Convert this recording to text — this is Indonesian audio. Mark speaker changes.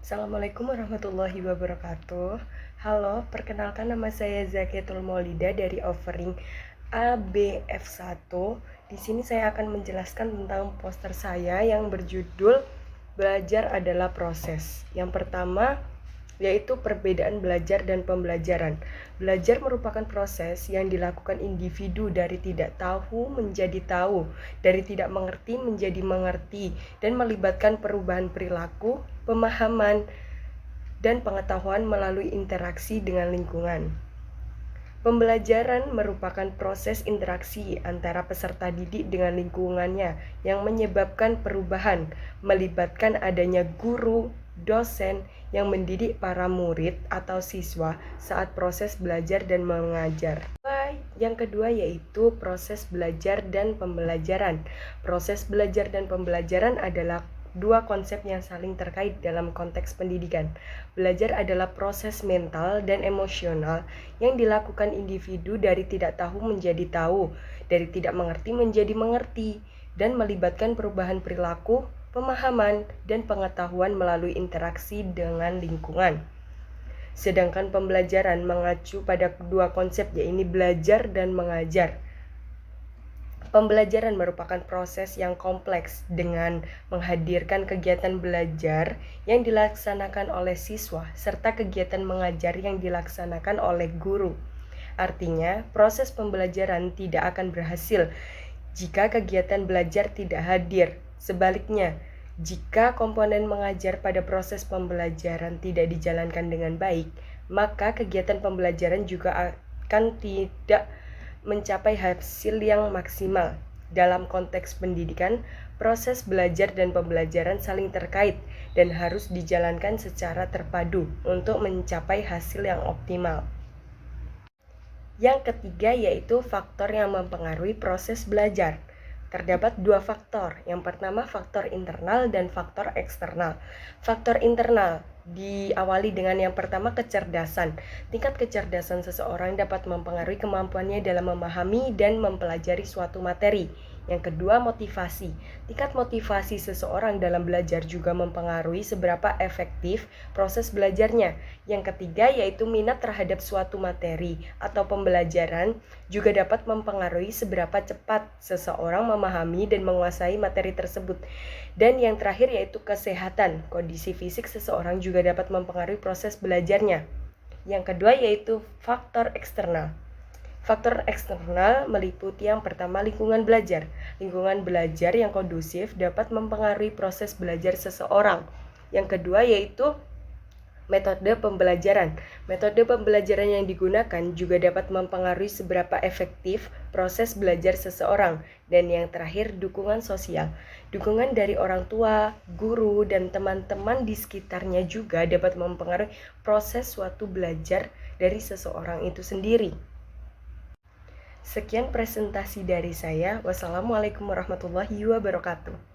Speaker 1: Assalamualaikum warahmatullahi wabarakatuh. Halo, perkenalkan nama saya Zakiatul Maulida dari offering ABF1. Di sini saya akan menjelaskan tentang poster saya yang berjudul Belajar adalah Proses. Yang pertama yaitu perbedaan belajar dan pembelajaran. Belajar merupakan proses yang dilakukan individu dari tidak tahu menjadi tahu, dari tidak mengerti menjadi mengerti, dan melibatkan perubahan perilaku, pemahaman, dan pengetahuan melalui interaksi dengan lingkungan. Pembelajaran merupakan proses interaksi antara peserta didik dengan lingkungannya yang menyebabkan perubahan, melibatkan adanya guru, dosen yang mendidik para murid atau siswa saat proses belajar dan mengajar. Yang kedua yaitu proses belajar dan pembelajaran. Proses belajar dan pembelajaran adalah dua konsep yang saling terkait dalam konteks pendidikan. Belajar adalah proses mental dan emosional yang dilakukan individu dari tidak tahu menjadi tahu, dari tidak mengerti menjadi mengerti, dan melibatkan perubahan perilaku, pemahaman, dan pengetahuan melalui interaksi dengan lingkungan. Sedangkan pembelajaran mengacu pada dua konsep, yaitu belajar dan mengajar. Pembelajaran merupakan proses yang kompleks dengan menghadirkan kegiatan belajar yang dilaksanakan oleh siswa serta kegiatan mengajar yang dilaksanakan oleh guru. Artinya, proses pembelajaran tidak akan berhasil jika kegiatan belajar tidak hadir. Sebaliknya, jika komponen mengajar pada proses pembelajaran tidak dijalankan dengan baik, maka kegiatan pembelajaran juga akan tidak mencapai hasil yang maksimal. Dalam konteks pendidikan, proses belajar dan pembelajaran saling terkait dan harus dijalankan secara terpadu untuk mencapai hasil yang optimal. Yang ketiga yaitu faktor yang mempengaruhi proses belajar. Terdapat dua faktor. Yang pertama faktor internal dan faktor eksternal. Faktor internal diawali dengan yang pertama kecerdasan. Tingkat kecerdasan seseorang dapat mempengaruhi kemampuannya dalam memahami dan mempelajari suatu materi. Yang kedua motivasi. Tingkat motivasi seseorang dalam belajar juga mempengaruhi seberapa efektif proses belajarnya. Yang ketiga yaitu minat terhadap suatu materi atau pembelajaran juga dapat mempengaruhi seberapa cepat seseorang memahami dan menguasai materi tersebut. Dan yang terakhir yaitu kesehatan. Kondisi fisik seseorang juga dapat mempengaruhi proses belajarnya. Yang kedua yaitu faktor eksternal. Faktor eksternal meliputi yang pertama lingkungan belajar. Lingkungan belajar yang kondusif dapat mempengaruhi proses belajar seseorang. Yang kedua yaitu metode pembelajaran. Metode pembelajaran yang digunakan juga dapat mempengaruhi seberapa efektif proses belajar seseorang. Dan yang terakhir, dukungan sosial. Dukungan dari orang tua, guru, dan teman-teman di sekitarnya juga dapat mempengaruhi proses suatu belajar dari seseorang itu sendiri. Sekian presentasi dari saya. Wassalamualaikum warahmatullahi wabarakatuh.